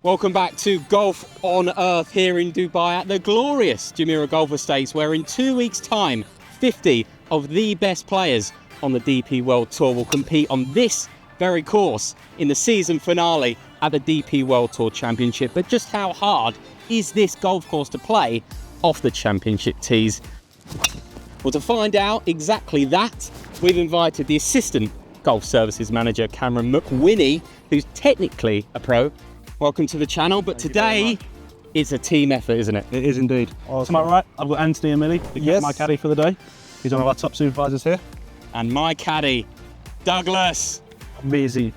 Welcome back to Golf on Earth here in Dubai at the glorious Jumeirah Golf Estates, where in 2 weeks' time, 50 of the best players on the DP World Tour will compete on this very course in the season finale at the DP World Tour Championship. But just how hard is this golf course to play off the championship tees? Well, to find out exactly that, we've invited the Assistant Golf Services Manager, Cameron McWhinney, who's technically a pro. Welcome to the channel, but today it's a team effort, isn't it? It is indeed. Awesome. To my right, I've got Anthony and Millie, my caddy for the day. He's one of our top supervisors here. And my caddy, Douglas. Amazing.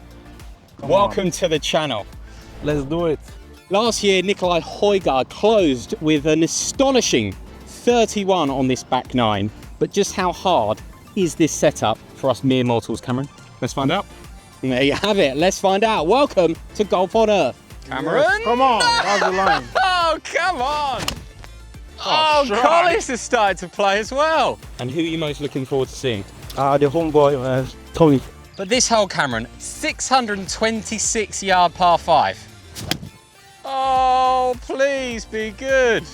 Welcome to the channel. Let's do it. Last year, Nikolai Højgaard closed with an astonishing 31 on this back nine. But just how hard is this setup for us mere mortals, Cameron? Let's find out. There you have it. Let's find out. Welcome to Golf on Earth. Cameron? Yes, come on, how's the line? Oh, come on. Oh, Collis has started to play as well. And who are you most looking forward to seeing? The homeboy, Tommy. But this hole, Cameron, 626 yard par 5. Oh, please be good.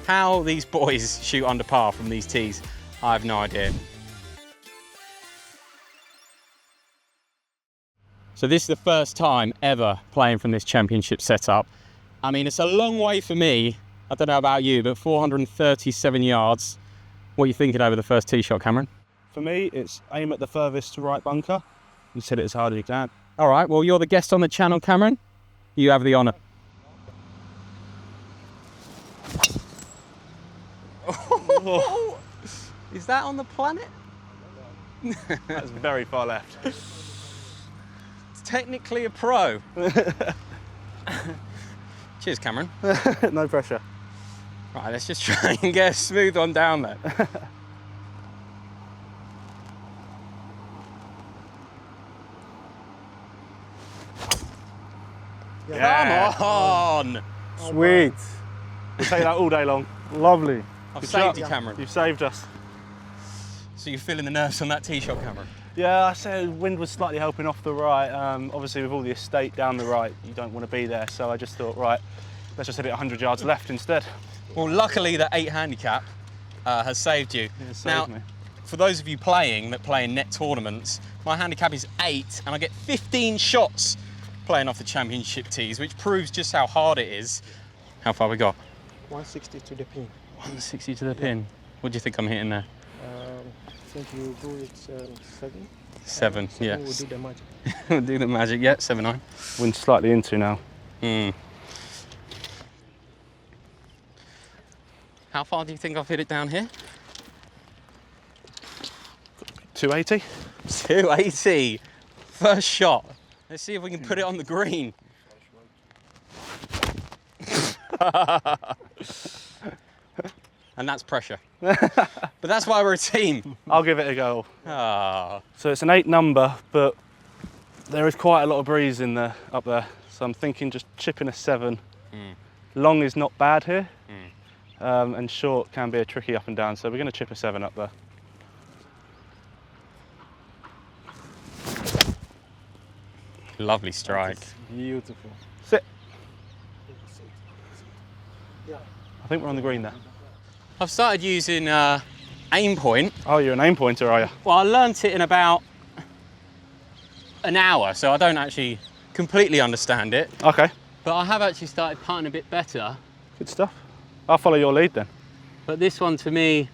How these boys shoot under par from these tees, I have no idea. So this is the first time ever playing from this championship setup. I mean, it's a long way for me. I don't know about you, but 437 yards. What are you thinking over the first tee shot, Cameron? For me, it's aim at the furthest right bunker and hit it as hard as you can. All right, well, you're the guest on the channel, Cameron. You have the honour. Oh. Is that on the planet? That's very far left. Technically a pro. Cheers, Cameron. No pressure. Right, let's just try and get a smooth one down there. Yeah. Come on! Sweet. We'll take that all day long. Lovely. I've Good saved shot. you, Cameron. You've saved us. So you're feeling the nerves on that tee shot, Cameron? Yeah, I said wind was slightly helping off the right. Obviously, with all the estate down the right, you don't want to be there. So I just thought, right, let's just hit it 100 yards left instead. Well, luckily the 8 handicap has saved you. It saved now, me. for those of you that play in net tournaments, my handicap is 8 and I get 15 shots playing off the championship tees, which proves just how hard it is. How far we got? 160 to the pin. 160 to the pin. What do you think I'm hitting there? I think you do it 7. 7, yeah. We'll do the magic. We'll do the magic, yeah, 7-9. Wind slightly into now. How far do you think I've hit it down here? 280. 280. First shot. Let's see if we can put it on the green. And that's pressure. But that's why we're a team. I'll give it a go. Ah. So it's an 8 number, but there is quite a lot of breeze in there, up there. So I'm thinking just chipping a 7. Long is not bad here, and short can be a tricky up and down. So we're going to chip a 7 up there. Lovely strike. Beautiful. Sit. Yeah. I think we're on the green there. I've started using aim point. Oh, you're an aim pointer, are you? Well, I learnt it in about an hour, so I don't actually completely understand it. Okay. But I have actually started putting a bit better. Good stuff. I'll follow your lead then. But this one, to me,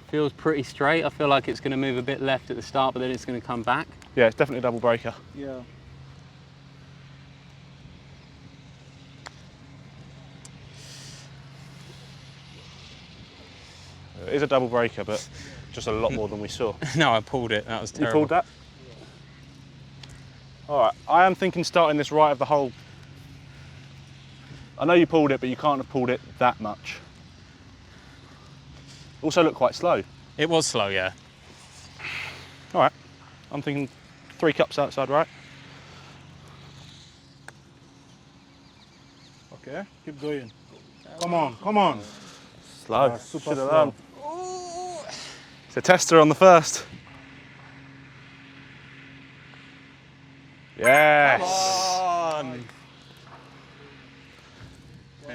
feels pretty straight. I feel like it's going to move a bit left at the start, but then it's going to come back. Yeah, it's definitely a double breaker. Yeah. It is a double breaker, but just a lot more than we saw. No, I pulled it. That was You terrible. pulled that? All right, I am thinking starting this right of the hole. I know you pulled it, but you can't have pulled it that much. Also looked quite slow. It was slow, yeah. All right, I'm thinking 3 cups outside right. Okay, keep going. Come on, come on. Slow. Super Should have slow. learned. It's a tester on the first. Yes. Come on.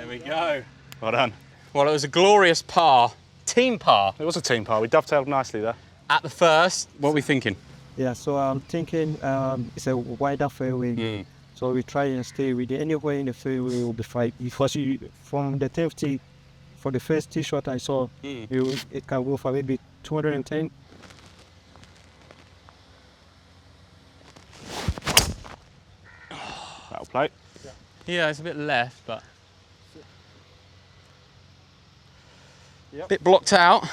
There we go. Well done. Well, it was a glorious par, team par. It was a team par. We dovetailed nicely there. At the first, what are we thinking? Yeah, so I'm thinking it's a wider fairway. So we try and stay with it. Anywhere in the fairway will be fine. Because from the 10th tee, for the first tee shot I saw, it can go for maybe 210. That'll play. Yeah, it's a bit left, but a bit blocked out.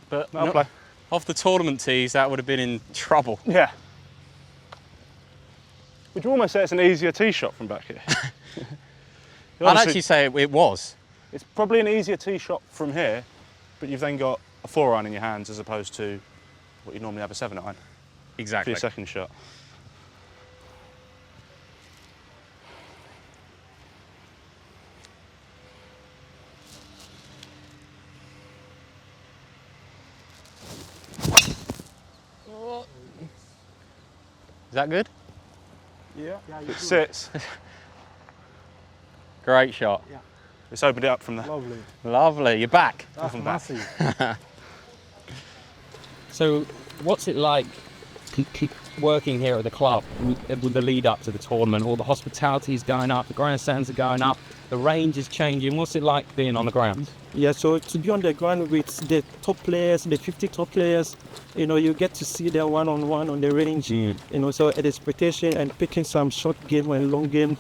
But That'll play. off the tournament tees, that would have been in trouble. Yeah. Would you almost say it's an easier tee shot from back here? I'd actually say it was. It's probably an easier tee shot from here, but you've then got a 4-iron in your hands as opposed to what you normally have a 7-iron for Exactly. your second shot. Is that good? Yeah. It sits. Great shot. Yeah. Let's open it up from there. Lovely. Lovely. You're back. That's back. massive. So, what's it like working here at the club with the lead up to the tournament? All the hospitality is going up, the grandstands are going up, the range is changing. What's it like being on the ground? Yeah, so to be on the ground with the top players, the 50 top players, you get to see them one-on-one on the range. So at expectation and picking some short game and long game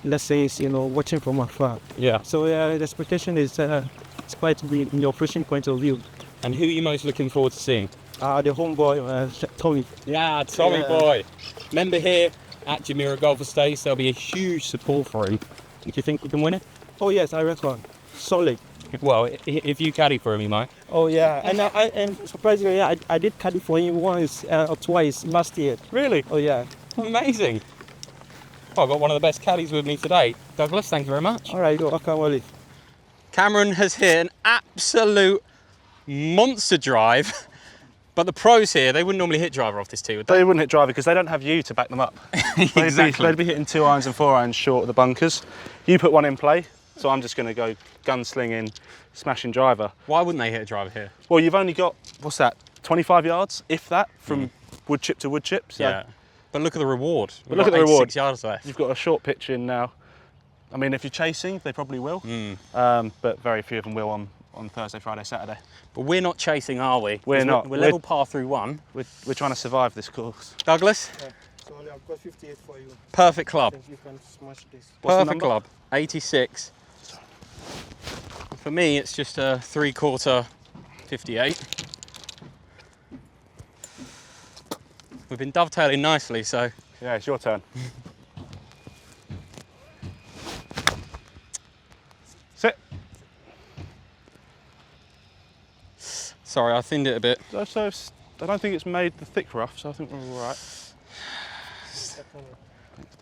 lessons, watching from afar. Yeah. So the expectation is it's quite big in the operation point of view. And who are you most looking forward to seeing? The homeboy, Tommy. Yeah, Tommy boy. Member here at Jumeirah Golf Estates. There'll be a huge support for him. Do you think we can win it? Oh yes, I reckon. Solid. Well, if you caddy for him, you might. Oh yeah, and surprisingly, I did caddy for him once or twice last year. Really? Oh yeah. Amazing. Well, I've got one of the best caddies with me today. Douglas, thank you very much. All right, welcome, Wally. Cameron has hit an absolute monster drive. But the pros here, they wouldn't normally hit driver off this tee, would they? They wouldn't hit driver because they don't have you to back them up. Exactly. They'd be hitting 2-irons and 4-irons short of the bunkers. You put one in play, so I'm just going to go gunslinging, smashing driver. Why wouldn't they hit a driver here? Well, you've only got, 25 yards, if that, from wood chip to wood chip. So Yeah. But look at the reward. But look at the reward. 6 yards left. You've got a short pitch in now. I mean, if you're chasing, they probably will. But very few of them will on Thursday, Friday, Saturday. But we're not chasing, are we? We're not. We're level par through one. We're trying to survive this course. Douglas, So I've got 58 for you. perfect club. I think you can smash this. What's the Perfect number? club. 86. For me, it's just a 3/4 58. We've been dovetailing nicely, so Yeah, it's your turn. Sit. sorry, I thinned it a bit. So I don't think it's made the thick rough, so I think we're all right.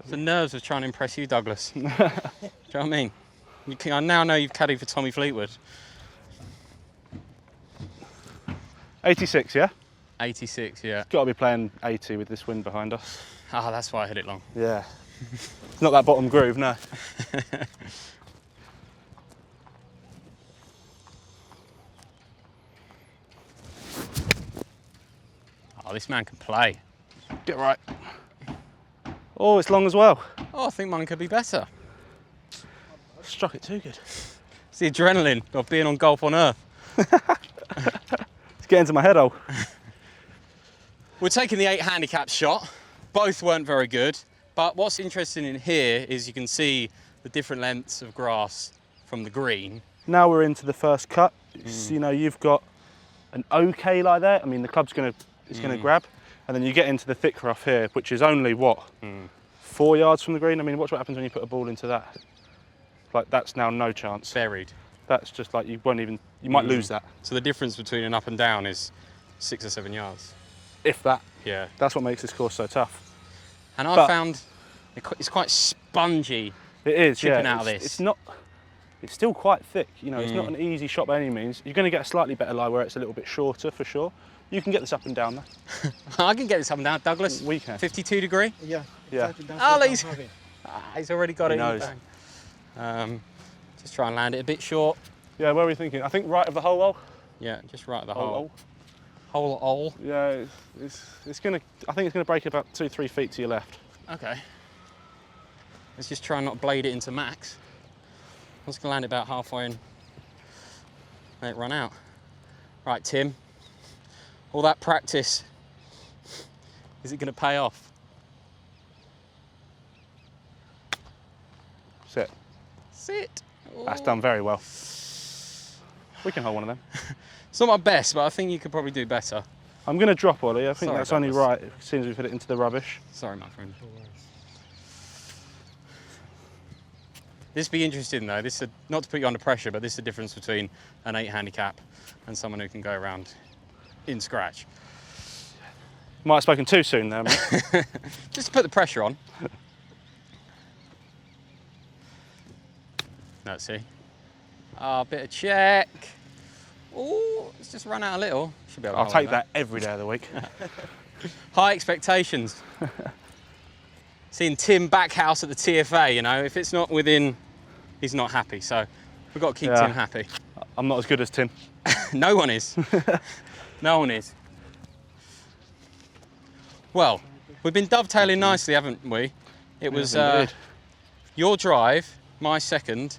The nerves of trying to impress you, Douglas. Do you know what I mean? I now know you've caddied for Tommy Fleetwood. 86, yeah? 86, yeah. Got to be playing 80 with this wind behind us. Ah, that's why I hit it long. Yeah. It's not that bottom groove, no. Oh, this man can play. Get right. Oh, it's long as well. Oh, I think mine could be better. Struck it too good. It's the adrenaline of being on Golf on Earth. It's getting to my head hole. We're taking the 8 handicap shot. Both weren't very good. But what's interesting in here is you can see the different lengths of grass from the green. Now we're into the first cut. So, you've got an okay like that. I mean, the club's gonna grab, and then you get into the thick rough here, which is only 4 yards from the green. I mean, watch what happens when you put a ball into that. Like, that's now no chance. Buried. That's just like you might lose that. So the difference between an up and down is 6 or 7 yards. If that. Yeah. That's what makes this course so tough. And I found it's quite spongy. It is, chipping yeah. out of this. It's still quite thick. It's not an easy shot by any means. You're going to get a slightly better lie where it's a little bit shorter for sure. You can get this up and down though. I can get this up and down, Douglas. We can. 52 degree. Yeah. Yeah. He's already got it. knows. In the bag. Just try and land it a bit short. Yeah, where are we thinking? I think right of the hole. Yeah, just right at the Hole. hole. Yeah, it's gonna. I think it's gonna break about 2-3 feet to your left. Okay. Let's just try and not blade it into max. I'm just gonna land it about halfway and let it run out. Right, Tim. All that practice, is it gonna pay off? Sit. Sit. That's done very well. We can hold one of them. It's not my best, but I think you could probably do better. I'm going to drop Ollie. I think Sorry, that's only Douglas. right as soon as we put it into the rubbish. Sorry, my friend. This be interesting though. This is not to put you under pressure, but this is the difference between an 8 handicap and someone who can go around in scratch. Might have spoken too soon there, mate. Just to put the pressure on. Let's see. A bit of check. Oh, it's just run out a little. Should be able to I'll hold take that every day of the week. High expectations. Seeing Tim Backhouse at the TFA, you know, if it's not within, he's not happy. So we've got to keep Tim happy. I'm not as good as Tim. No one is. No one is. Well, we've been dovetailing nicely, haven't we? It was your drive, my second,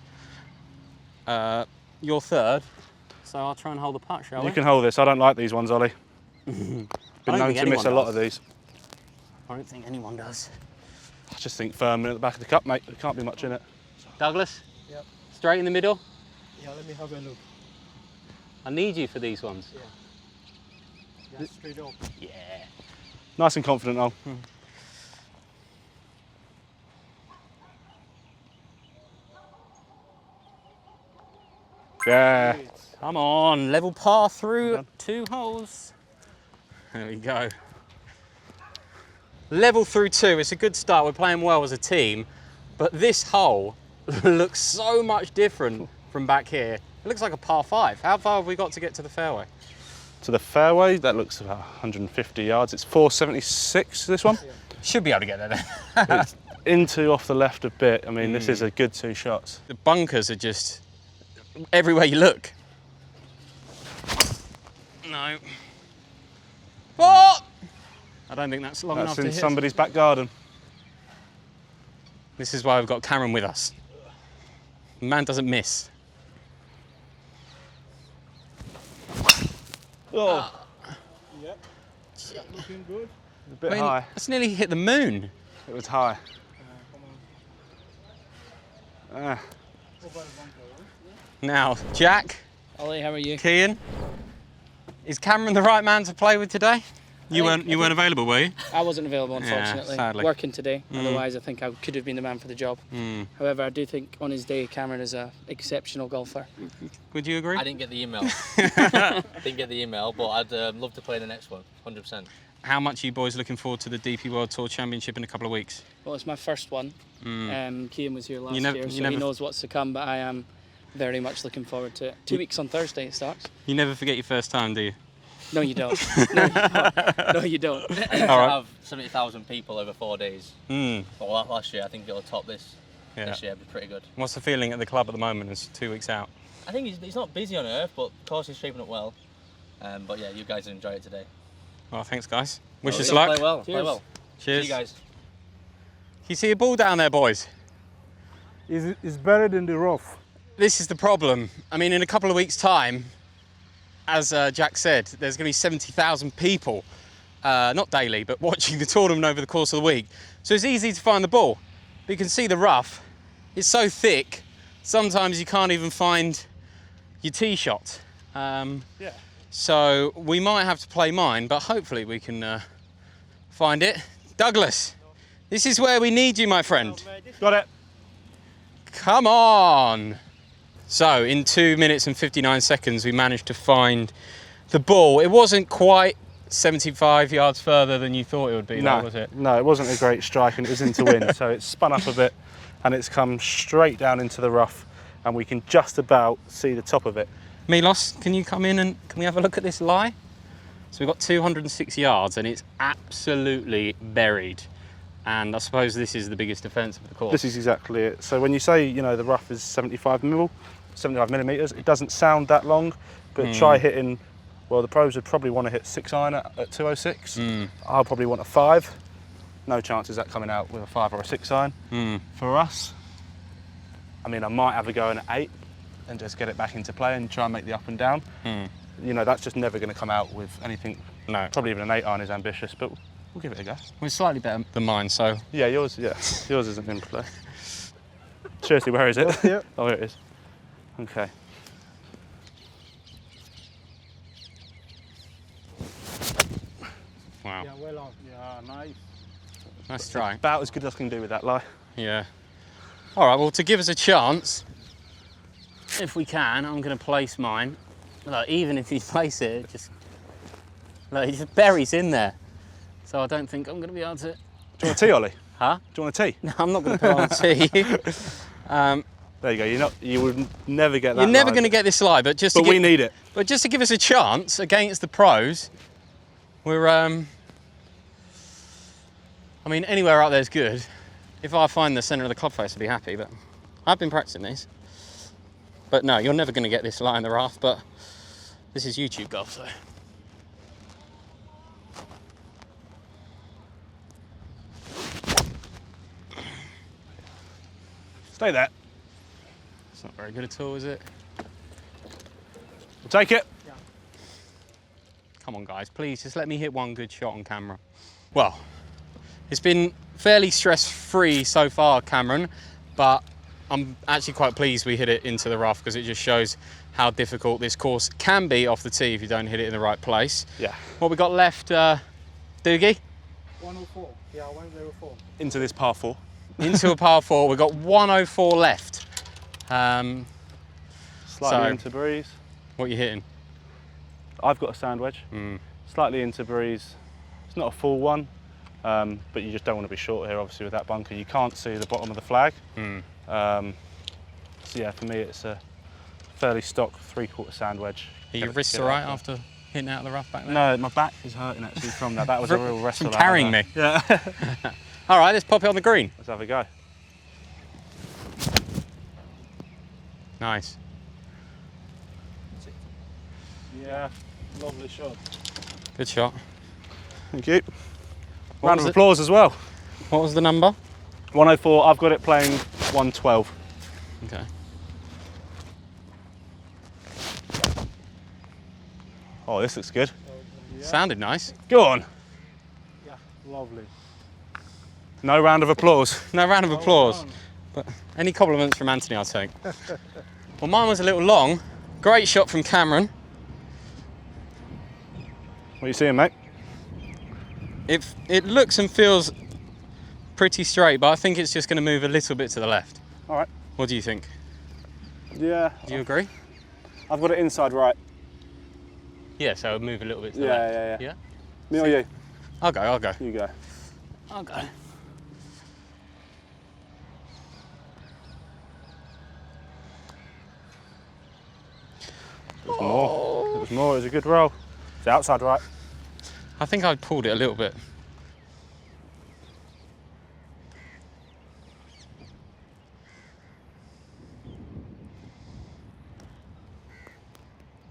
your third. So I'll try and hold the putt, shall we? You can hold this. I don't like these ones, Ollie. Been known to miss a lot of these. I don't think anyone does. I just think firm at the back of the cup, mate. There can't be much in it. Douglas? Yep. Straight in the middle? Yeah, let me have a look. I need you for these ones. Yeah, straight up. Yeah. Nice and confident, Ol. Yeah. Come on, level par through 2 holes. There we go. Level through 2, it's a good start. We're playing well as a team, but this hole looks so much different from back here. It looks like a par 5. How far have we got to get to the fairway? To the fairway, that looks about 150 yards. It's 476, this one. Should be able to get there then. It's into off the left a bit. I mean, this is a good 2 shots. The bunkers are just everywhere you look. No. Oh! I don't think that's long enough That's to in hit. somebody's back garden. This is why we've got Cameron with us. The man doesn't miss. Oh, Yep. Looking good. a bit high. That's nearly hit the moon. It was high. Come on. Ah, Now, Jack, Ollie, how are you? Kean, is Cameron the right man to play with today? You weren't available, were you? I wasn't available, unfortunately. sadly. Working today. Otherwise, I think I could have been the man for the job. However, I do think on his day, Cameron is an exceptional golfer. Would you agree? I didn't get the email. Didn't get the email, but I'd love to play the next one, 100%. How much are you boys looking forward to the DP World Tour Championship in a couple of weeks? Well, it's my first one. Kean was here last You never- year, you so never- he knows what's to come, but I am very much looking forward to it. 2 weeks on Thursday it starts. You never forget your first time, do you? No, you don't. No, you don't. No, you don't. To right. have 70,000 people over 4 days. Well, last year, I think it'll top this. Yeah. This year, it'll be pretty good. What's the feeling at the club at the moment? It's 2 weeks out. I think he's not busy on earth, but of course he's shaping up well. But yeah, you guys will enjoy it today. Well, thanks, guys. Wish Yeah, us luck. Play well. Play well. Cheers. See you guys. You see a ball down there, boys? It's buried in the rough. This is the problem. I mean, in a couple of weeks' time, as Jack said, there's going to be 70,000 people, not daily, but watching the tournament over the course of the week. So it's easy to find the ball. But you can see the rough. It's so thick, sometimes you can't even find your tee shot. So we might have to play mine, but hopefully we can find it. Douglas, this is where we need you, my friend. got it. Come on! So in 2 minutes and 59 seconds, we managed to find the ball. It wasn't quite 75 yards further than you thought it would be, though, was it? No, it wasn't a great strike and it was into wind, so it's spun up a bit and it's come straight down into the rough and we can just about see the top of it. Milos, can you come in and can we have a look at this lie? So we've got 206 yards and it's absolutely buried. And I suppose this is the biggest defence of the course. This is exactly it. So when you say, you know, the rough is 75 millimetres, it doesn't sound that long, but try hitting, well, the pros would probably want to hit 6-iron at 206. I'll probably want a 5. No chances of that coming out with a 5 or a 6-iron. For us, I mean, I might have a go in at 8 and just get it back into play and try and make the up and down. You know, that's just never going to come out with anything. No. Probably even an 8-iron is ambitious, but we'll give it a go. Well, it's slightly better than mine, so... Yeah, yours isn't in play. Seriously, where is it? Yeah. Oh, here it is. Okay. Wow. Yeah, well on. Yeah, nice. Nice try. About as good as I can do with that lie. Yeah. All right, well, to give us a chance, if we can, I'm going to place mine. Like, even if you place it, it just buries in there. So I don't think I'm going to be able to... Do you want a tea, Ollie? Huh? Do you want a tea? No, I'm not going to put on tea. There you go. You would never get that. You're never lie. going to get this live, but just to But we need it. But just to give us a chance against the pros, we're... I mean, anywhere out there is good. If I find the centre of the club face, I'd be happy, but I've been practicing these. But no, you're never going to get this lie in the rough, but this is YouTube golf, so... Stay there. It's not very good at all, is it? We'll take it. Come on, guys, please, just let me hit one good shot on camera. Well, it's been fairly stress-free so far, Cameron, but I'm actually quite pleased we hit it into the rough because it just shows how difficult this course can be off the tee if you don't hit it in the right place. Yeah. What we got left, Doogie? 104. Yeah, 104. Into this par 4. Into a par 4, we've got 104 left. Slightly So- into breeze. What are you hitting? I've got a sand wedge. Slightly into breeze. It's not a full one, but you just don't want to be short here, obviously, with that bunker. You can't see the bottom of the flag. So yeah, for me, it's a fairly stock 3/4 sand wedge. Are your wrists all right after hitting out of the rough back there? No, my back is hurting actually from that. That was a real wrestle. From carrying me. Yeah. All right, let's pop it on the green. Let's have a go. Nice. Yeah, lovely shot. Good shot. Thank you. What Round was of it? applause as well. What was the number? 104. I've got it playing 112. Okay. Oh, this looks good. Sounded nice. Go on. Yeah, lovely. No round of applause. No round of applause. But any compliments from Anthony, I'll take. Well, mine was a little long. Great shot from Cameron. What are you seeing, mate? It looks and feels pretty straight, but I think it's just going to move a little bit to the left. All right. What do you think? Yeah. Do you agree? I've got it inside right. Yeah, so it'll move a little bit to the Yeah, left. yeah, Yeah? Me or you? I'll go. You go. I'll go. It was more. It was more. It was a good roll. It's outside right. I think I pulled it a little bit.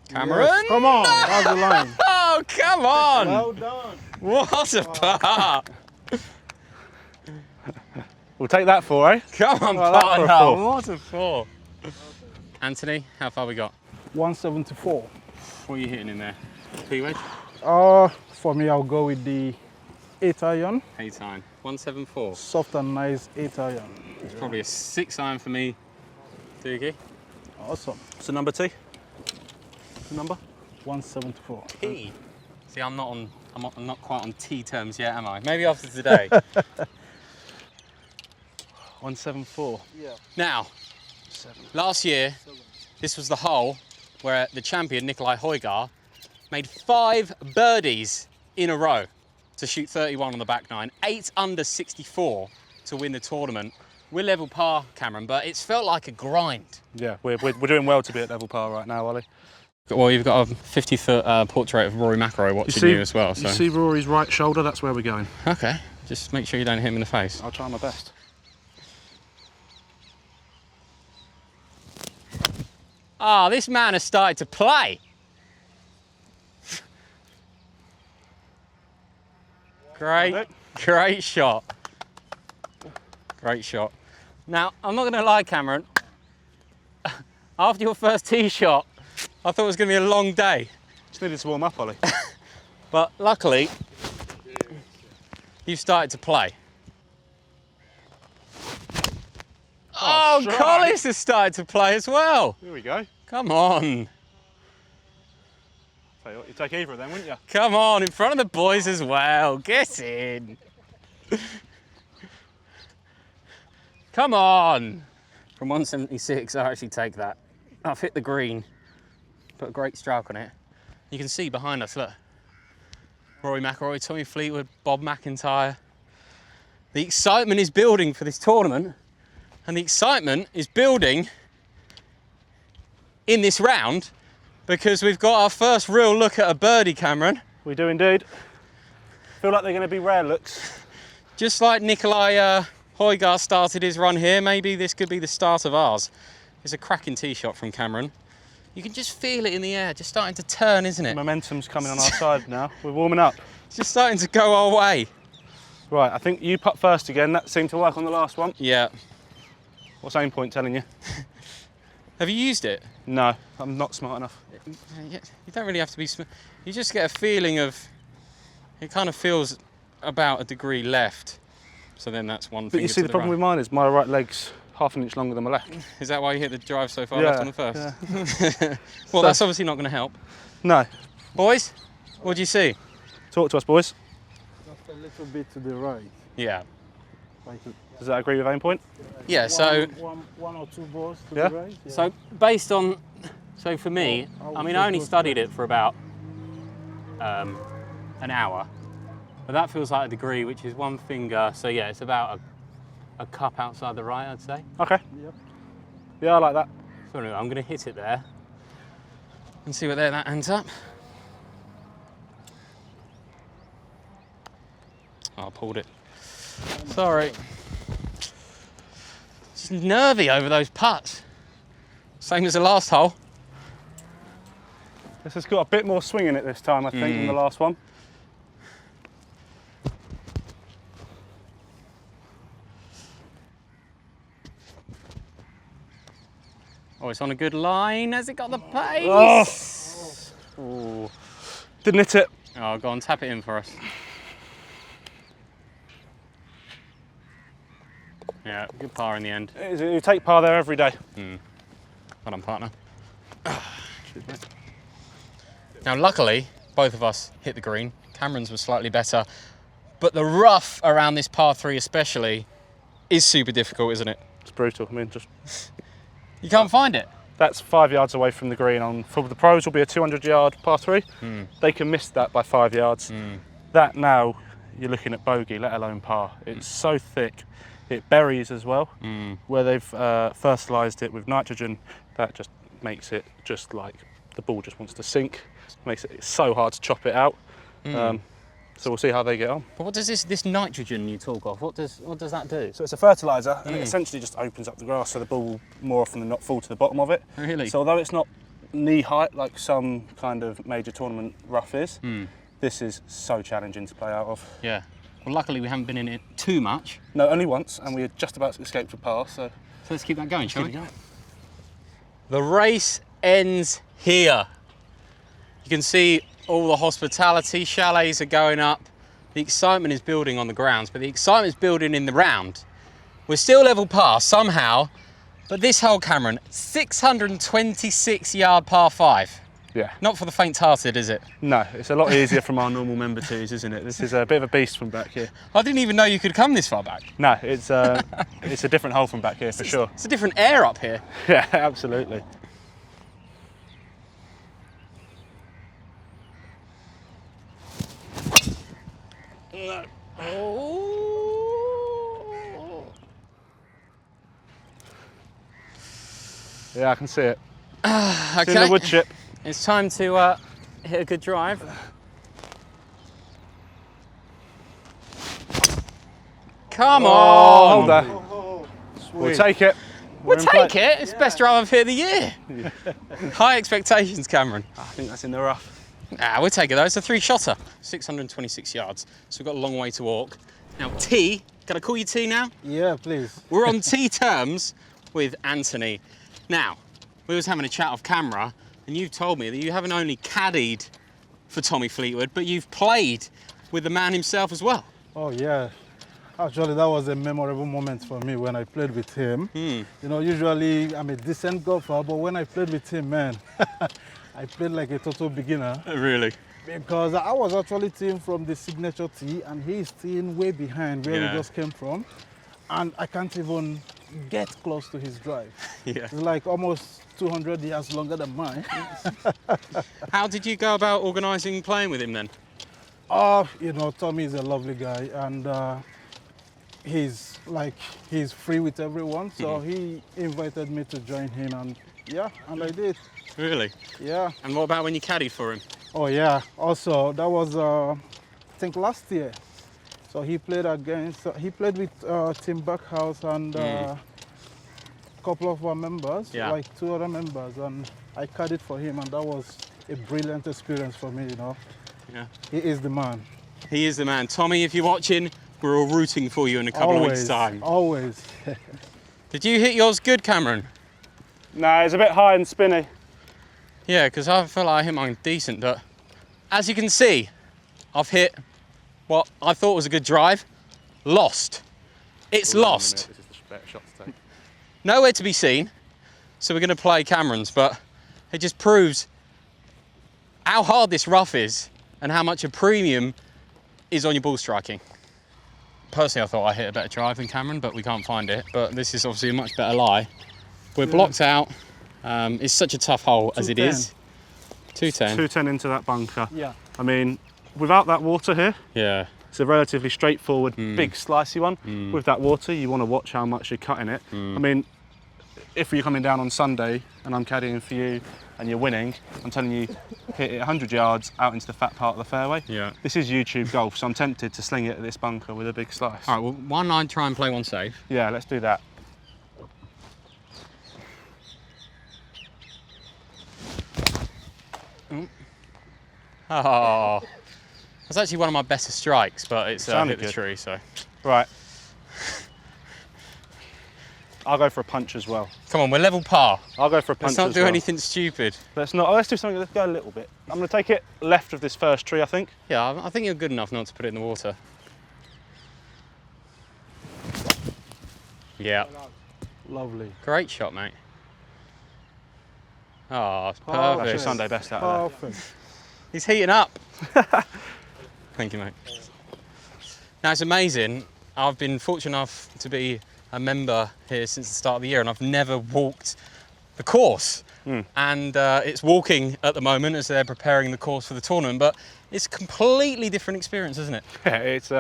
Cameron? Yes, come on, that's the line. Oh, come on! Well done. What a par! We'll take that for, eh? Come on, Well, that's for a partner! four. What a four! Anthony, how far we got? 174. What are you hitting in there? P-wedge? For me, I'll go with the 8-iron. 8-iron. 174. Soft and nice 8-iron. It's probably a 6-iron for me, Doogie. Awesome. What's the number, T? The number? 174. T. See, I'm not quite on T terms yet, am I? Maybe after today. 174. Yeah. Now, last year, this was the hole where the champion, Nikolai Højgaard, made 5 birdies in a row to shoot 31 on the back nine, 8 under 64 to win the tournament. We're level par, Cameron, but it's felt like a grind. Yeah, we're doing well to be at level par right now, Ollie. Well, you've got a 50-foot portrait of Rory McIlroy watching you as well. So. You see Rory's right shoulder? That's where we're going. Okay, just make sure you don't hit him in the face. I'll try my best. Ah, this man has started to play. Great shot. Great shot. Now, I'm not going to lie, Cameron. After your first tee shot, I thought it was going to be a long day. Just needed to warm up, Ollie. But luckily, you've started to play. Oh, Collis has started to play as well. Here we go. Come on. Tell you what, you'd take either of them, wouldn't you? Come on, in front of the boys as well. Get in. Come on. From 176, I'll actually take that. I've hit the green. Put a great stroke on it. You can see behind us, look. Rory McIlroy, Tommy Fleetwood, Bob McIntyre. The excitement is building for this tournament, and the excitement is building in this round because we've got our first real look at a birdie, Cameron. We do indeed. Feel like they're going to be rare looks. Just like Nikolai Højgaard started his run here, maybe this could be the start of ours. It's a cracking tee shot from Cameron. You can just feel it in the air, just starting to turn, isn't it? Momentum's coming on our side now. We're warming up. It's just starting to go our way. Right, I think you putt first again. That seemed to work on the last one. Yeah. What's aim point telling you? Have you used it? No, I'm not smart enough. You don't really have to be smart. You just get a feeling of, it kind of feels about a degree left. So then that's one thing. But you see, the problem with mine is my right leg's half an inch longer than my left. Is that why you hit the drive so far left on the first? Yeah. Well, that's obviously not going to help. No. Boys, what do you see? Talk to us, boys. Just a little bit to the right. Yeah. Does that agree with aim point? Yeah, so... One or two balls to Yeah? the right. Yeah. So based on... So for me, I mean, I only studied it for about an hour. But that feels like a degree, which is one finger. So yeah, it's about a cup outside the right, I'd say. Okay. Yep. Yeah, I like that. So anyway, I'm going to hit it there and see where that ends up. Oh, I pulled it. Sorry. Just nervy over those putts. Same as the last hole. This has got a bit more swing in it this time, I think, than the last one. Oh, it's on a good line. Has it got the pace? Oh. Didn't hit it. Oh, go on, tap it in for us. Yeah, good par in the end. You take par there every day. Well done, partner. Now, luckily, both of us hit the green. Cameron's was slightly better, but the rough around this par 3 especially is super difficult, isn't it? It's brutal. I mean, just You can't find it. that's 5 yards away from the green. For the pros, will be a 200-yard par 3. They can miss that by 5 yards. That now you're looking at bogey, let alone par. It's so thick. It buries as well. Where they've fertilised it with nitrogen, that just makes it just like the ball just wants to sink. Makes it so hard to chop it out. So we'll see how they get on. But what does this nitrogen you talk of? What does that do? So it's a fertiliser, and it essentially just opens up the grass, so the ball will more often than not fall to the bottom of it. Really? So although it's not knee height like some kind of major tournament rough is, this is so challenging to play out of. Yeah. Well, luckily we haven't been in it too much. No, only once, and we were just about to escape to par. So let's keep that going, shall we? keep it going. The race ends here. You can see all the hospitality, chalets are going up. The excitement is building on the grounds, but the excitement is building in the round. We're still level par somehow, but this hole, Cameron, 626 yard par 5. Yeah. Not for the faint-hearted, is it? No, it's a lot easier from our normal member twos, isn't it? This is a bit of a beast from back here. I didn't even know you could come this far back. No, it's a different hole from back here for sure. It's a different air up here. Yeah, absolutely. No. Yeah, I can see it. Okay. It's in the wood chip. It's time to hit a good drive. Come on! Hold there. We'll take it. We'll take it. It's best drive I've hit of the year. High expectations, Cameron. I think that's in the rough. We'll take it though. It's a 3-shotter, 626 yards. So we've got a long way to walk. Now, T, can I call you T now? Yeah, please. We're on T terms with Anthony. Now, we was having a chat off camera, and you've told me that you haven't only caddied for Tommy Fleetwood, but you've played with the man himself as well. Oh yeah, actually that was a memorable moment for me when I played with him. You know, usually I'm a decent golfer, but when I played with him, man, I played like a total beginner. Really? Because I was actually teeing from the signature tee and he's teeing way behind where we just came from. And I can't even get close to his drive. Yeah. It's like almost 200 yards longer than mine. How did you go about organising playing with him then? You know, Tommy is a lovely guy and he's free with everyone. So he invited me to join him and I did. Really? Yeah. And what about when you caddied for him? Oh yeah, also that was I think last year. So he played with Tim Backhouse and a couple of our members, like 2 other members, and I caddied for him, and that was a brilliant experience for me, you know. Yeah. He is the man. He is the man. Tommy, if you're watching, we're all rooting for you in a couple of weeks' time. Always. Did you hit yours good, Cameron? No, it's a bit high and spinny. Yeah, because I feel like I hit mine decent, but as you can see, I've hit what I thought was a good drive. Lost. It's lost. This is the better shot to take. Nowhere to be seen, so we're going to play Cameron's, but it just proves how hard this rough is and how much a premium is on your ball striking. Personally, I thought I hit a better drive than Cameron, but we can't find it. But this is obviously a much better lie. We're blocked out. It's such a tough hole as it is. 210. 210 into that bunker. Yeah. I mean, without that water here, Yeah. it's a relatively straightforward, big, slicey one. With that water, you want to watch how much you're cutting it. I mean, if you're coming down on Sunday and I'm caddying for you and you're winning, I'm telling you, hit it 100 yards out into the fat part of the fairway. Yeah. This is YouTube golf, so I'm tempted to sling it at this bunker with a big slice. All right, well, one line, try and play one safe. Yeah, let's do that. Oh, that's actually one of my better strikes, but it's Sounded hit the good. tree, so. Right. I'll go for a punch as well. Come on, we're level par. I'll go for a punch Let's not as do well. anything stupid. Let's do something, let's go a little bit. I'm going to take it left of this first tree, I think. Yeah, I think you're good enough not to put it in the water. Yeah, Lovely. great shot, mate. Oh, it's That's your perfect. Sunday best out of there. Perfect. He's heating up. Thank you, mate. Now, it's amazing. I've been fortunate enough to be a member here since the start of the year, and I've never walked the course. And it's walking at the moment as they're preparing the course for the tournament, but it's a completely different experience, isn't it? Yeah, it's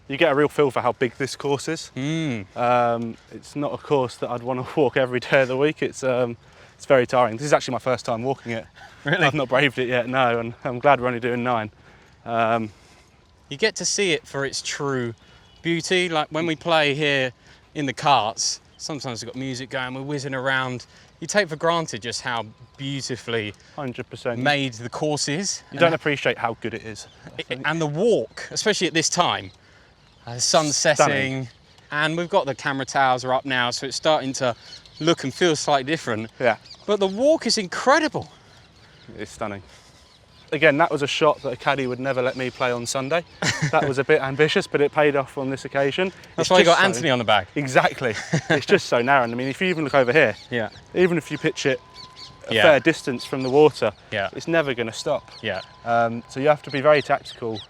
you get a real feel for how big this course is. It's not a course that I'd want to walk every day of the week. It's very tiring. This is actually my first time walking it. Really? I've not braved it yet, no, and I'm glad we're only doing 9. You get to see it for its true beauty. Like when we play here in the carts, sometimes we've got music going, we're whizzing around. You take for granted just how beautifully 100%. made the course is. You don't appreciate how good it is. And the walk, especially at this time, the sun's setting, Stunning. and we've got the camera towers are up now, so it's starting to look and feel slightly different. Yeah, But the walk is incredible. it's stunning. Again, that was a shot that a caddy would never let me play on Sunday. That was a bit ambitious, but it paid off on this occasion. That's why you got Anthony on the back. Exactly. It's just so narrow. And I mean, if you even look over here, Yeah, even if you pitch it a Yeah. fair distance from the water, yeah, it's never going to stop. yeah. So you have to be very tactical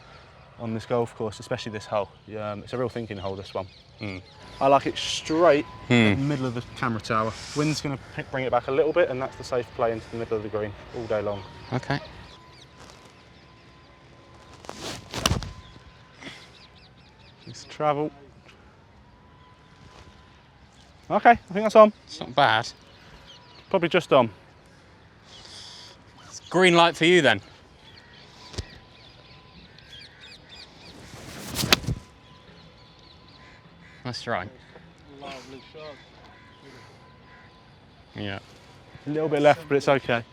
on this golf course, especially this hole. It's a real thinking hole, this one. I like it straight in the middle of the camera tower. Wind's going to bring it back a little bit, and that's the safe play into the middle of the green all day long. Okay. Let's travel. Okay, I think that's on. It's not bad. Probably just on. Green light for you then. That's right. Lovely shot. Yeah. A little bit left, but it's okay.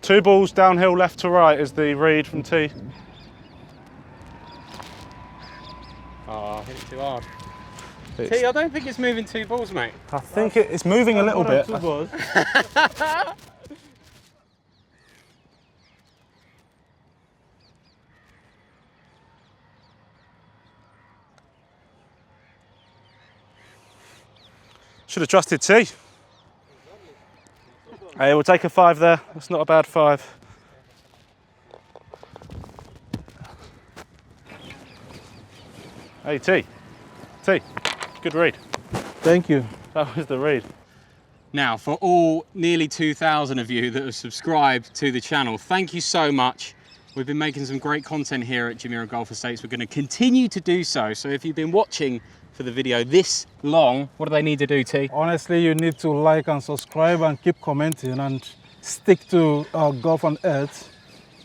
2 balls downhill left to right is the read from tee. Oh, hit it too hard. It's- T, I don't think it's moving 2 balls, mate. I think it's moving a little bit. 2 balls. Should have trusted T. Hey, we'll take a 5 there. That's not a bad 5. Hey, T. T. Good read. Thank you. That was the read. Now, for all nearly 2,000 of you that have subscribed to the channel, thank you so much. We've been making some great content here at Jumeirah Golf Estates. We're going to continue to do so. So if you've been watching for the video this long, what do they need to do, T? Honestly, you need to like and subscribe and keep commenting and stick to Golf on Earth.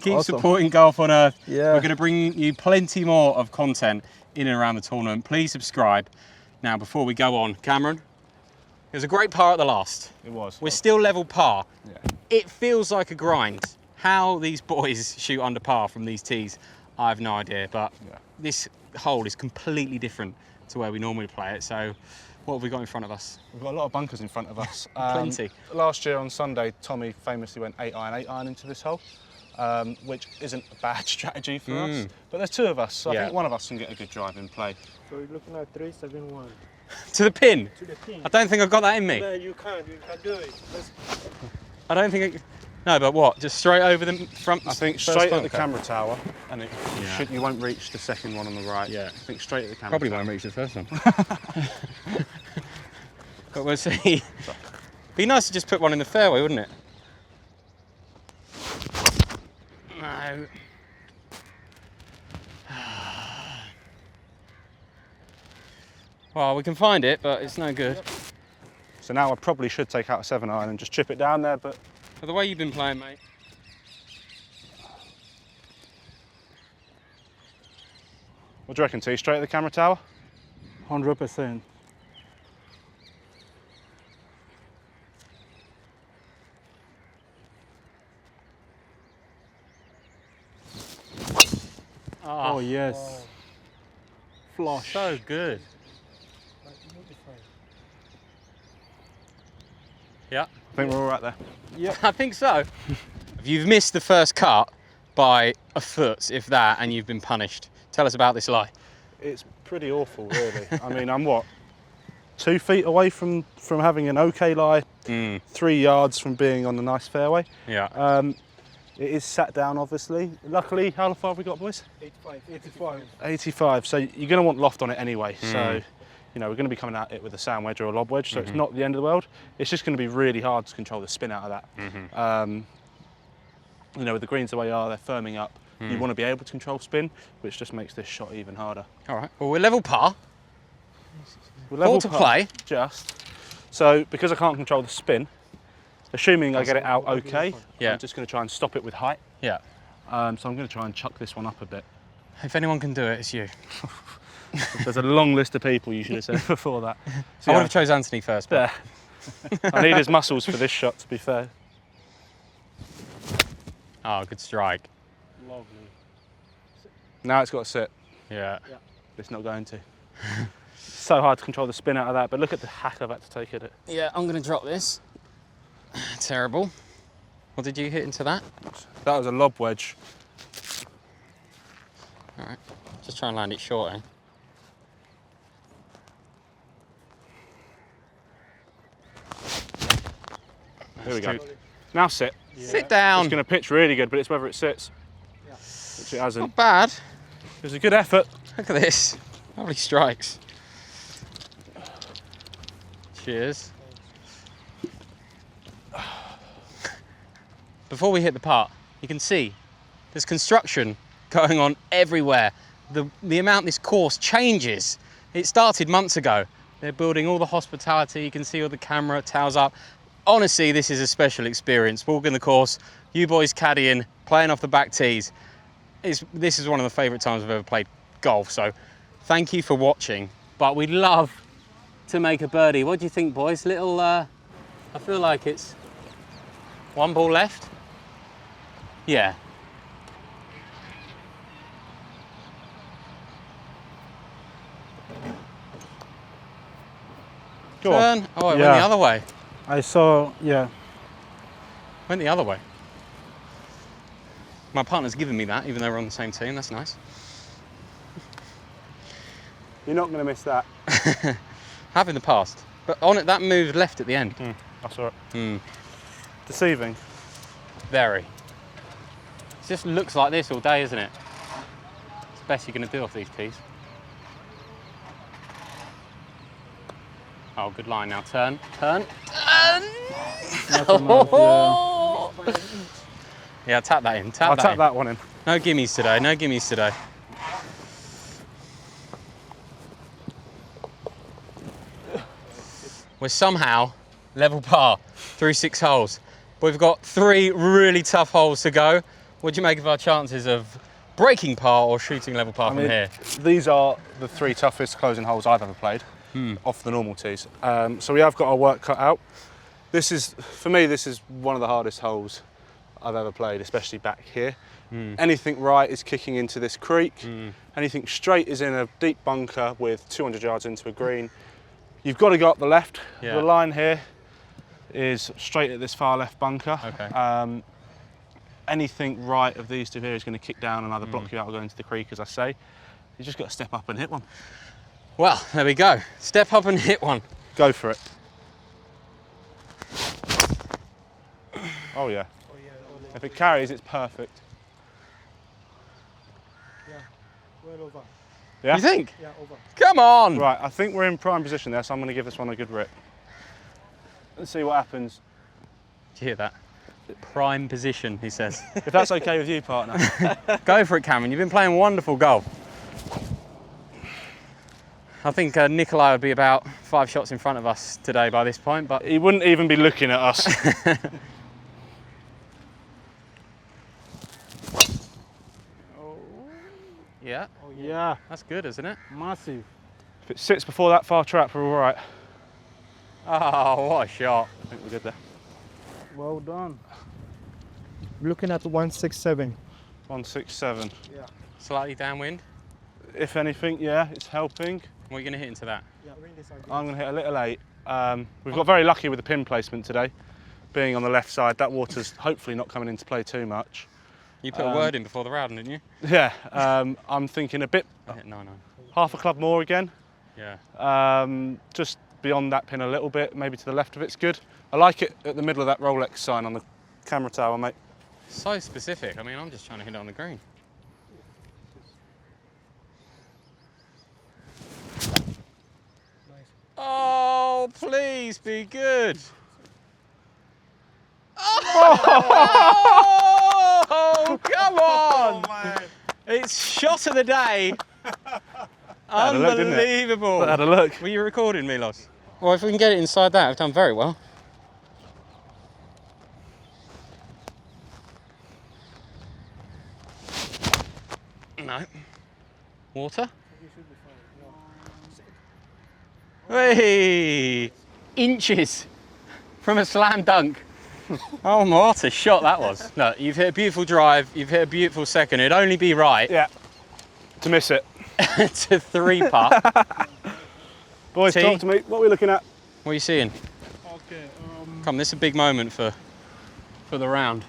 Keep Awesome. supporting Golf on Earth. Yeah. We're going to bring you plenty more of content in and around the tournament. Please subscribe. Now, before we go on, Cameron, it was a great par at the last. It was. We're still level par. Yeah. It feels like a grind. How these boys shoot under par from these tees, I have no idea. But this hole is completely different to where we normally play it. So what have we got in front of us? We've got a lot of bunkers in front of us. Plenty. Last year on Sunday, Tommy famously went 8-iron into this hole, which isn't a bad strategy for us. But there's 2 of us, so I think one of us can get a good drive in play. So you're looking at 371. To the pin? To the pin. I don't think I've got that in me. No, you can do it. I don't think it... No, but what? Just straight over the front? I think first straight at the bunker? camera tower, and you won't reach the second one on the right. Yeah. I think straight at the camera Probably tower. won't reach the first one. But we'll see. Be nice to just put one in the fairway, wouldn't it? No. Well, we can find it, but it's no good. So now I probably should take out a 7-iron and just chip it down there, but But the way you've been playing, mate. what do you reckon, T? Straight at the camera tower? 100%. Oh, yes. Flush. So good. Yeah. I think we're all right there. I think so. You've missed the first cut by a foot, if that, and you've been punished. Tell us about this lie. It's pretty awful, really. I mean, I'm what? 2 feet away from having an okay lie, 3 yards from being on a nice fairway. Yeah. It is sat down, obviously. Luckily, how far have we got, boys? 85. 85. So you're going to want loft on it anyway. So, you know, we're going to be coming at it with a sand wedge or a lob wedge. So it's not the end of the world. It's just going to be really hard to control the spin out of that. You know, with the greens the way they are, they're firming up. You want to be able to control spin, which just makes this shot even harder. All right. Well, we're level par. We're Ball to par, play. Just. So because I can't control the spin, assuming I get it out okay, Yeah. I'm just going to try and stop it with height. Yeah. So I'm going to try and chuck this one up a bit. If anyone can do it, it's you. There's a long list of people you should have said before that. So I would yeah, have chose Anthony first, but there. I need his muscles for this shot, to be fair. oh, good strike. Lovely. Now it's got to sit. Yeah. It's not going to. It's so hard to control the spin out of that, but look at the hack I've had to take at it. Yeah, I'm going to drop this. Terrible. What did you hit into that? That was a lob wedge. All right. Just try and land it short, eh? Here we go. Now sit. Sit down. It's going to pitch really good, but it's whether it sits. Which it hasn't. Not bad. It was a good effort. Look at this. Lovely strikes. Cheers. Before we hit the part, you can see there's construction going on everywhere. The amount this course changes. It started months ago. They're building all the hospitality. You can see all the camera towers up. honestly, this is a special experience. Walking the course, you boys caddying, playing off the back tees. This is one of the favourite times I've ever played golf. So thank you for watching. But we'd love to make a birdie. What do you think, boys? Little, I feel like it's one ball left. Yeah. Go on. Turn. Oh, it went Yeah. the other way. I saw, yeah. Went the other way. My partner's given me that, even though we're on the same team. That's nice. You're not going to miss that. Have in the past. But on it, that moved left at the end. I saw it. Deceiving. Very. It just looks like this all day, isn't it? It's the best you're going to do off these tees. Oh, good line now. Turn, turn, turn! Yeah, tap that in. I'll Tap tap that one in. No gimmies today. No gimmies today. We're somehow level par through 6 holes. We've got 3 really tough holes to go. What do you make of our chances of breaking par or shooting level par from here? These are the 3 toughest closing holes I've ever played off the normal tees. So we have got our work cut out. This is, for me, this is one of the hardest holes I've ever played, especially back here. Anything right is kicking into this creek. Anything straight is in a deep bunker with 200 yards into a green. You've got to go up the left. Yeah. The line here is straight at this far left bunker. Okay. Anything right of these 2 here is going to kick down and either block you out or go into the creek, as I say. You just got to step up and hit one. Well, there we go. Step up and hit one. Go for it. Oh yeah. If it carries, it's perfect. Yeah, well over. Yeah? You think? Yeah, over. Come on! Right, I think we're in prime position there, so I'm going to give this one a good rip. Let's see what happens. Did you hear that? Prime position, he says. If that's okay with you, partner. Go for it, Cameron. You've been playing wonderful golf. I think Nikolai would be about 5 shots in front of us today by this point, but He wouldn't even be looking at us. yeah, Yeah, that's good, isn't it? massive. If it sits before that far trap, we're all right. Oh, what a shot. I think we're good there. Well done. Looking at 167. 167. Yeah. Slightly downwind. If anything, yeah, it's helping. What are you going to hit into that? Yeah, wind is against. I'm going to hit a little 8. We've got very lucky with the pin placement today, being on the left side. That water's hopefully not coming into play too much. You put a word in before the round, didn't you? Yeah, I'm thinking a bit, I hit 9-9. half a club more again. Yeah. Just beyond that pin a little bit, maybe to the left of it's good. I like it at the middle of that Rolex sign on the camera tower, mate. So specific. I mean, I'm just trying to hit it on the green. Oh, please be good. Oh, come on. It's shot of the day. Had a look, didn't it? Unbelievable. Had a look. Were you recording, Milos? Well, if we can get it inside that, we've done very well. No. Water? Hey! Inches from a slam dunk. Oh, what a shot that was. Look, you've hit a beautiful drive, you've hit a beautiful second. It'd only be right Yeah, to miss it. to 3-putt. Boys, Tee. talk to me. What are we looking at? What are you seeing? Okay. Come, this is a big moment for the round.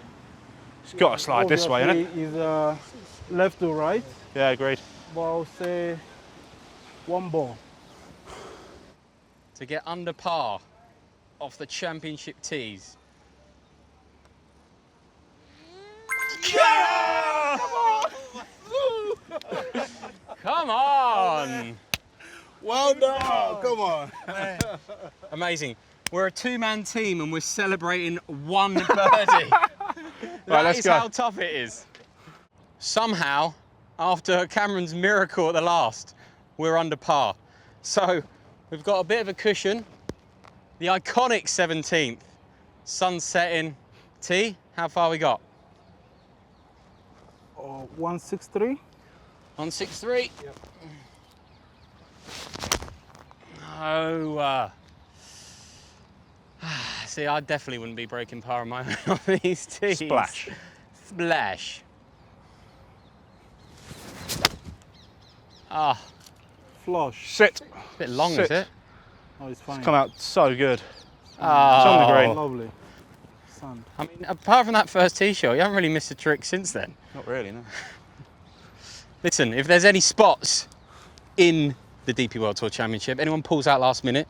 It's got to slide this way, innit? Obviously, is left to right, Yeah, agreed. but I'll say 1 ball. To get under par off the championship tees. Come on! Well done. Come on. Amazing. We're a 2-man team and we're celebrating 1 birdie. That let's is go. how tough it is. Somehow, after Cameron's miracle at the last, we're under par. So we've got a bit of a cushion. The iconic 17th Sun setting. Tee, how far we got? 163. 163. Yep. No. See, I definitely wouldn't be breaking par on my own on these tees. Splash. Splash. Ah, Flush. Sit. a bit long, Sit. is it? Oh, it's fine. Come out so good. Ah. It's on the green. Lovely. Sand. I mean, apart from that first tee shot, you haven't really missed a trick since then. Not really, no. Listen, if there's any spots in the DP World Tour Championship, anyone pulls out last minute,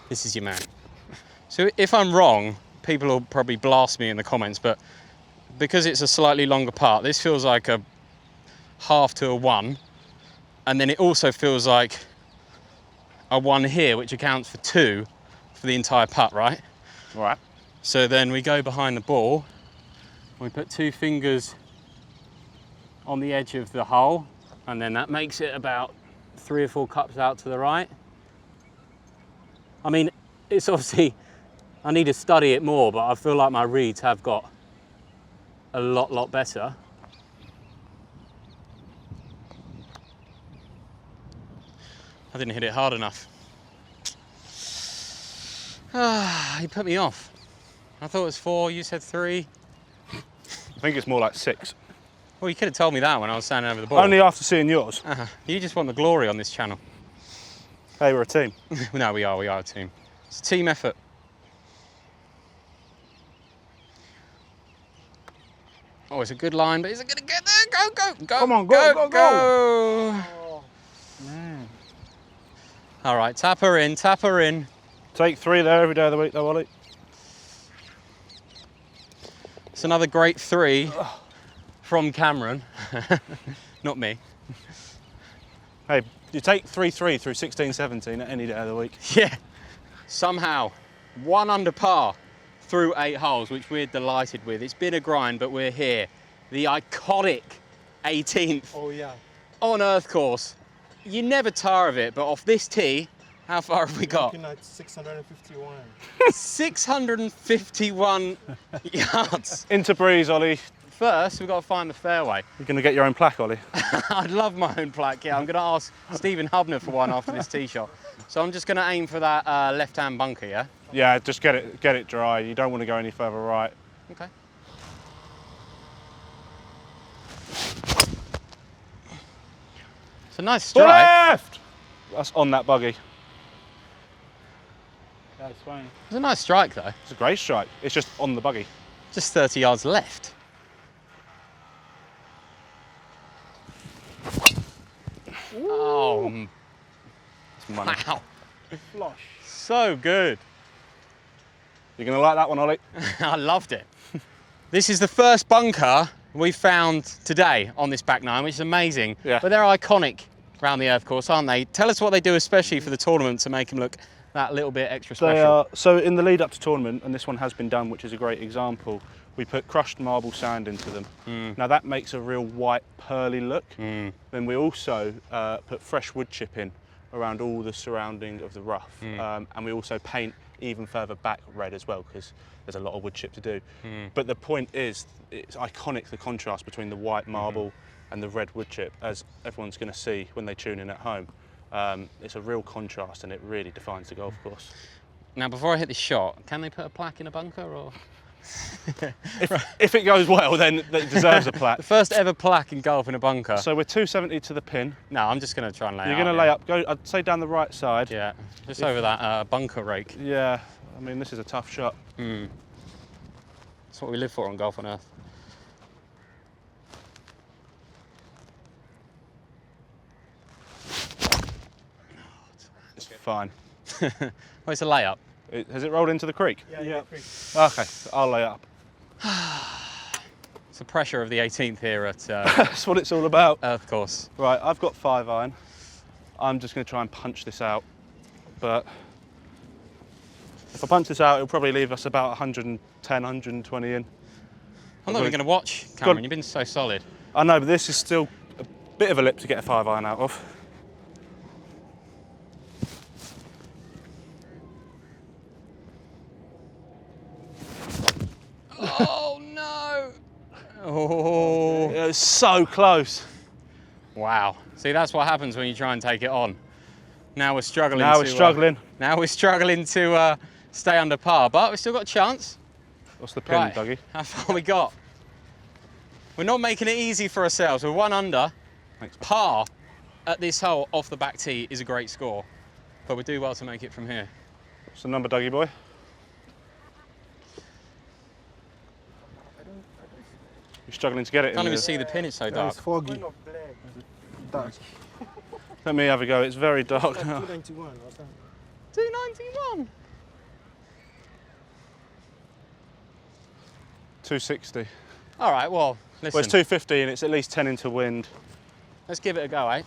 this is your man. So if I'm wrong, people will probably blast me in the comments, but because it's a slightly longer part, this feels like a half to a 1, and then it also feels like a 1 here, which accounts for 2 for the entire putt, right? All right. So then we go behind the ball, we put 2 fingers on the edge of the hole, and then that makes it about 3 or 4 cups out to the right. I mean, it's obviously, I need to study it more, but I feel like my reads have got a lot better. I didn't hit it hard enough. Ah, he put me off. I thought it was 4, you said 3. I think it's more like 6. Well, you could have told me that when I was standing over the ball. Only after seeing yours. You just want the glory on this channel. Hey, we're a team. No, we are a team. It's a team effort. Oh, it's a good line, but is it going to get there? Go. Come on, go. Go. Man. All right, tap her in. Take 3 there every day of the week, though, Ollie. It's another great 3 from Cameron, not me. Hey, you take 3-3 through 16, 17 at any day of the week. Yeah, somehow 1 under par through 8 holes, which we're delighted with. It's been a grind, but we're here. The iconic 18th Oh yeah. on earth course. You never tire of it, but off this tee, how far have we got? Looking at 651. 651 yards. Into breeze, Ollie. First, we've got to find the fairway. You're going to get your own plaque, Ollie. I'd love my own plaque, yeah. I'm going to ask Stephen Hubner for one after this tee shot. So I'm just going to aim for that left-hand bunker, yeah? Yeah, just get it dry. You don't want to go any further right. Okay. It's a nice strike. Left! That's on that buggy. That's fine. It's a nice strike, though. It's a great strike. It's just on the buggy. Just 30 yards left. Oh, It's money. wow. Flush. So good. You're going to like that one, Ollie. I loved it. This is the first bunker we found today on this back 9, which is amazing. Yeah. But they're iconic around the earth course, aren't they? Tell us what they do, especially for the tournament, to make them look that little bit extra special. They are, so in the lead up to tournament, and this one has been done, which is a great example, we put crushed marble sand into them. Now that makes a real white pearly look. Then we also put fresh wood chip in around all the surrounding of the rough. And we also paint even further back red as well, because there's a lot of wood chip to do. But the point is, it's iconic, the contrast between the white marble and the red wood chip, as everyone's going to see when they tune in at home. It's a real contrast, and it really defines the golf course. Now, before I hit the shot, can they put a plaque in a bunker, or? If it goes well, then it deserves a plaque. The first ever plaque in golf in a bunker. So we're 270 to the pin. No, I'm just going to try and lay You're out. going to lay up, go, I'd say down the right side. Yeah, just over that bunker rake. Yeah, I mean, this is a tough shot. That's what we live for on Golf on Earth. It's fine. Well, it's a layup. Has it rolled into the creek? Yeah. Okay, I'll lay up. It's the pressure of the 18th here at That's what it's all about. Earth Course. Right, I've got 5 iron. I'm just going to try and punch this out. But if I punch this out, it'll probably leave us about 110, 120 in. I'm not even going to watch, Cameron. You've been so solid. I know, but this is still a bit of a lip to get a 5 iron out of. Oh no! Oh, It was so close. wow. See, that's what happens when you try and take it on. Now we're struggling. Now we're struggling. Now we're struggling to stay under par, but we've still got a chance. What's the pin, Right, Dougie? how far we got? We're not making it easy for ourselves. We're 1 under. Thanks. Par at this hole off the back tee is a great score, but we do well to make it from here. What's the number, Dougie boy? You're struggling to get it in Can't even there. see the pin, it's so That dark. is foggy. Dark. Let me have a go. It's very dark now. 291 or something. 291. 260. All right, well, listen. Well, it's 250 and it's at least 10 into wind. Let's give it a go, eh?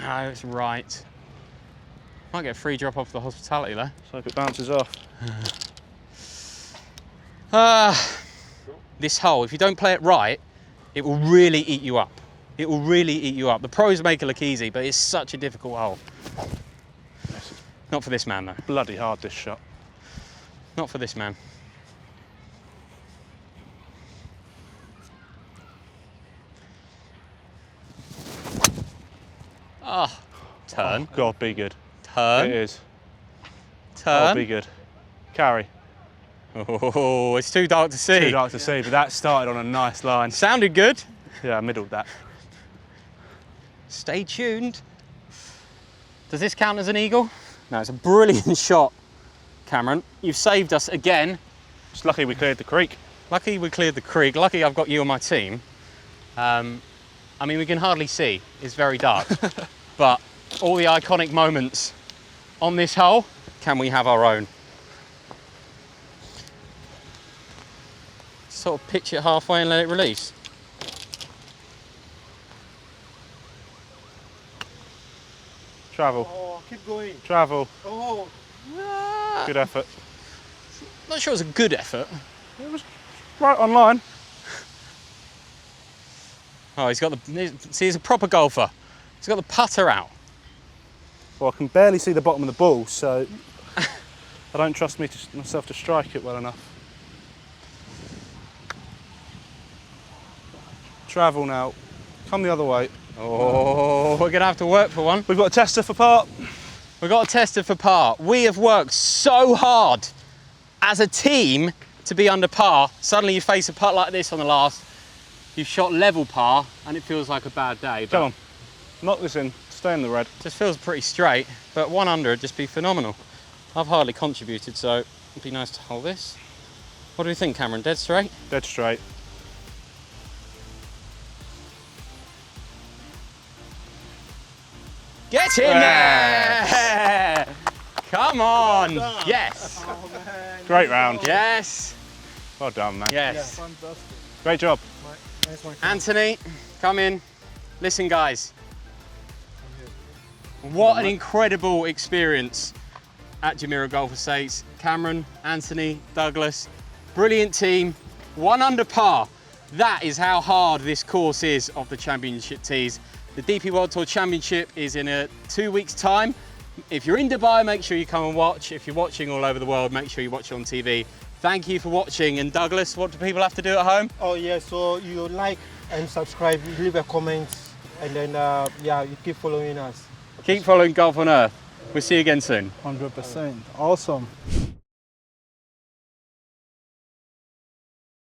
No, it's right. Might get a free drop off the hospitality there. So if it bounces off. This hole, if you don't play it right, it will really eat you up. It will really eat you up. The pros make it look easy, but it's such a difficult hole. Not for this man, though. Bloody hard, this shot. Not for this man. Ah, turn, Oh, God, be good. turn, It is. turn. Oh, be good. Carry. Oh, it's too dark to see. Too dark to see, but that started on a nice line. Sounded good. Yeah, I middled that. Stay tuned. Does this count as an eagle? No, it's a brilliant shot, Cameron. You've saved us again. It's lucky we cleared the creek. Lucky we cleared the creek. Lucky I've got you on my team. I mean, we can hardly see. It's very dark. But all the iconic moments on this hole, can we have our own? Sort of pitch it halfway and let it release. Travel. Oh, keep going. Travel. Oh, Good effort. Not sure it was a good effort. It was right on line. Oh, he's got the, see, he's a proper golfer. He's got the putter out. Well, I can barely see the bottom of the ball, so I don't trust myself to strike it well enough. Travel now. Come the other way. Oh, we're gonna have to work for one. We've got a tester for par. We've got a tester for par. We have worked so hard as a team to be under par. Suddenly you face a putt like this on the last. You've shot level par and it feels like a bad day. But Come on. Knock this in. Stay in the red. it just feels pretty straight, but 1 under would just be phenomenal. I've hardly contributed, so it'd be nice to hold this. What do you think, Cameron? Dead straight? Dead straight. Get in there! Come on! Yes! Great round. Yes! Well done, man. Yes! Fantastic. Great job. nice one. Anthony, come in. Listen, guys. What an incredible experience at Jumeirah Golf Estates. Cameron, Anthony, Douglas, brilliant team. 1 under par. That is how hard this course is of the championship tees. The DP World Tour Championship is in 2 weeks' time. If you're in Dubai, make sure you come and watch. If you're watching all over the world, make sure you watch it on TV. Thank you for watching. And Douglas, what do people have to do at home? Oh yeah, so you like and subscribe, leave a comment, and then yeah, you keep following us. Keep following Golf on Earth. We'll see you again soon. 100%. Awesome.